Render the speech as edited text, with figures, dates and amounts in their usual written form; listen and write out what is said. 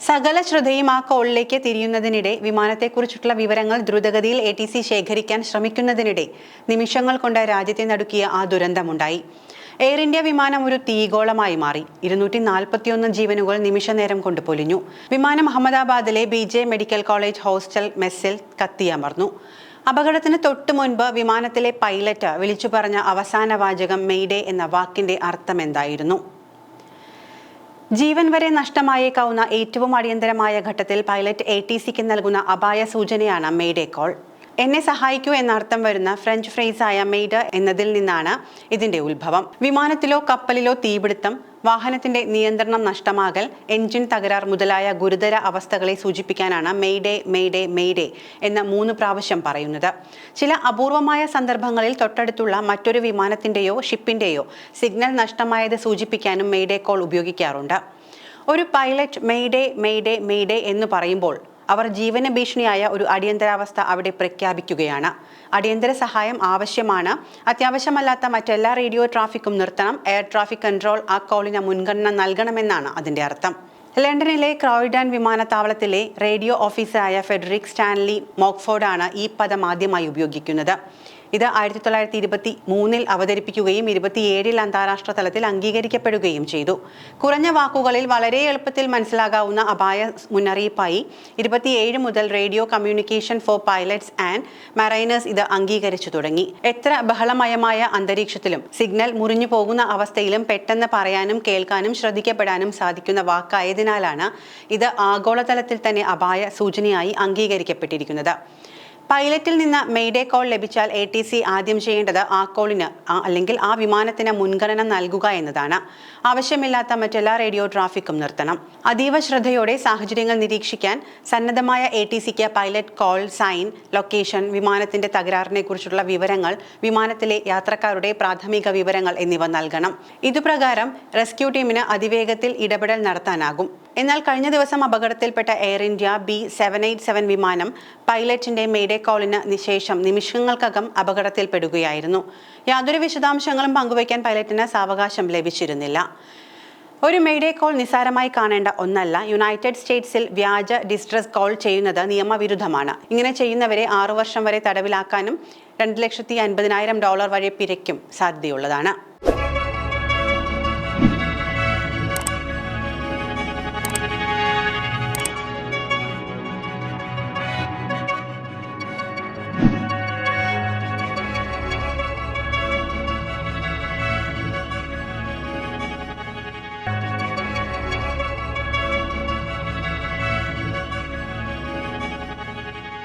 സകല ശ്രദ്ധയും ആ കോളിലേക്ക് തിരിയുന്നതിനിടെ വിമാനത്തെക്കുറിച്ചുള്ള വിവരങ്ങൾ ദ്രുതഗതിയിൽ ATC ശേഖരിക്കാൻ ശ്രമിക്കുന്നതിനിടെ നിമിഷങ്ങൾ കൊണ്ട് രാജ്യത്തെ നടുക്കിയ ആ ദുരന്തമുണ്ടായി. എയർ ഇന്ത്യ വിമാനം ഒരു തീഗോളമായി മാറി. 241 ജീവനുകൾ നിമിഷനേരം കൊണ്ട് പൊലിഞ്ഞു. വിമാനം അഹമ്മദാബാദിലെ BJ മെഡിക്കൽ കോളേജ് ഹോസ്റ്റൽ മെസ്സിൽ കത്തിയമർന്നു. അപകടത്തിന് തൊട്ടു മുൻപ് വിമാനത്തിലെ പൈലറ്റ് വിളിച്ചു പറഞ്ഞ അവസാന വാചകം മെയ്ഡേ എന്ന വാക്കിന്റെ അർത്ഥമെന്തായിരുന്നു? ജീവൻ വരെ നഷ്ടമായേക്കാവുന്ന ഏറ്റവും അടിയന്തരമായ ഘട്ടത്തിൽ പൈലറ്റ് ATCക്ക് നൽകുന്ന അപായ സൂചനയാണ് മെയ്ഡേ കോൾ. എന്നെ സഹായിക്കൂ എന്നർത്ഥം വരുന്ന ഫ്രഞ്ച് ഫ്രേസായ മെയ്ഡ് എന്നതിൽ നിന്നാണ് ഇതിന്റെ ഉത്ഭവം. വിമാനത്തിലോ കപ്പലിലോ തീപിടുത്തം, വാഹനത്തിന്റെ നിയന്ത്രണം നഷ്ടമാകൽ, എഞ്ചിൻ തകരാർ മുതലായ ഗുരുതര അവസ്ഥകളെ സൂചിപ്പിക്കാനാണ് മെയ്ഡേ മെയ്ഡേ മെയ്ഡേ എന്ന് 3 പ്രാവശ്യം പറയുന്നത്. ചില അപൂർവമായ സന്ദർഭങ്ങളിൽ തൊട്ടടുത്തുള്ള മറ്റൊരു വിമാനത്തിന്റെയോ ഷിപ്പിന്റെയോ സിഗ്നൽ നഷ്ടമായത് സൂചിപ്പിക്കാനും മെയ്ഡേ കോൾ ഉപയോഗിക്കാറുണ്ട്. ഒരു പൈലറ്റ് മെയ്ഡേ മെയ്ഡേ മെയ്ഡേ എന്ന് പറയുമ്പോൾ അവർ ജീവന ഭീഷണിയായ ഒരു അടിയന്തരാവസ്ഥ അവിടെ പ്രഖ്യാപിക്കുകയാണ്. അടിയന്തര സഹായം ആവശ്യമാണ്. അത്യാവശ്യമല്ലാത്ത മറ്റെല്ലാ റേഡിയോ ട്രാഫിക്കും നിർത്തണം. എയർ ട്രാഫിക് കൺട്രോൾ ആ കോളിന് മുൻഗണന നൽകണമെന്നാണ് അതിന്റെ അർത്ഥം. ലണ്ടനിലെ ക്രോയിഡൺ വിമാനത്താവളത്തിലെ റേഡിയോ ഓഫീസറായ ഫെഡറിക് സ്റ്റാൻലി മോക്ഫോർഡാണ് ഈ പദം ആദ്യമായി ഉപയോഗിക്കുന്നത്. ഇത് 1923 അവതരിപ്പിക്കുകയും 27 അന്താരാഷ്ട്ര തലത്തിൽ അംഗീകരിക്കപ്പെടുകയും ചെയ്തു. കുറഞ്ഞ വാക്കുകളിൽ വളരെ എളുപ്പത്തിൽ മനസ്സിലാകാവുന്ന അപായ മുന്നറിയിപ്പായി 27 മുതൽ radio communication for pilots and mariners ഇത് അംഗീകരിച്ചു തുടങ്ങി. എത്ര ബഹളമയമായ അന്തരീക്ഷത്തിലും സിഗ്നൽ മുറിഞ്ഞു പോകുന്ന അവസ്ഥയിലും പെട്ടെന്ന് പറയാനും കേൾക്കാനും ശ്രദ്ധിക്കപ്പെടാനും സാധിക്കുന്ന വാക്കായതിനാലാണ് ഇത് ആഗോളതലത്തിൽ തന്നെ അപായ സൂചനയായി അംഗീകരിക്കപ്പെട്ടിരിക്കുന്നത്. പൈലറ്റിൽ നിന്ന് മെയ്ഡേ കോൾ ലഭിച്ചാൽ ATC ആദ്യം ചെയ്യേണ്ടത് ആ കോളിന് അല്ലെങ്കിൽ ആ വിമാനത്തിന് മുൻഗണന നൽകുക എന്നതാണ്. ആവശ്യമില്ലാത്ത മറ്റെല്ലാ റേഡിയോ ട്രാഫിക്കും നിർത്തണം. അതീവ ശ്രദ്ധയോടെ സാഹചര്യങ്ങൾ നിരീക്ഷിക്കാൻ സന്നദ്ധമായ ATCക്ക് പൈലറ്റ് കോൾ സൈൻ, ലൊക്കേഷൻ, വിമാനത്തിന്റെ തകരാറിനെ കുറിച്ചുള്ള വിവരങ്ങൾ, വിമാനത്തിലെ യാത്രക്കാരുടെ പ്രാഥമിക വിവരങ്ങൾ എന്നിവ നൽകണം. ഇതുപ്രകാരം റെസ്ക്യൂ ടീമിന് അതിവേഗത്തിൽ ഇടപെടൽ നടത്താനാകും. എന്നാൽ കഴിഞ്ഞ ദിവസം അപകടത്തിൽപ്പെട്ട എയർ ഇന്ത്യ B787 വിമാനം പൈലറ്റിന്റെ മെയ്ഡേ കോളിന് ശേഷം നിമിഷങ്ങൾക്കകം അപകടത്തിൽപ്പെടുകയായിരുന്നു. യാതൊരു വിശദാംശങ്ങളും പങ്കുവയ്ക്കാൻ പൈലറ്റിന് സാവകാശം ലഭിച്ചിരുന്നില്ല. ഒരു മെയ്ഡേ കോൾ നിസ്സാരമായി കാണേണ്ട ഒന്നല്ല. യുണൈറ്റഡ് സ്റ്റേറ്റ്സിൽ വ്യാജ ഡിസ്ട്രസ് കോൾ ചെയ്യുന്നത് നിയമവിരുദ്ധമാണ്. ഇങ്ങനെ ചെയ്യുന്നവരെ 6 വർഷം വരെ തടവിലാക്കാനും $2,50,000 വരെ പിഴയ്ക്കും സാധ്യതയുള്ളതാണ്.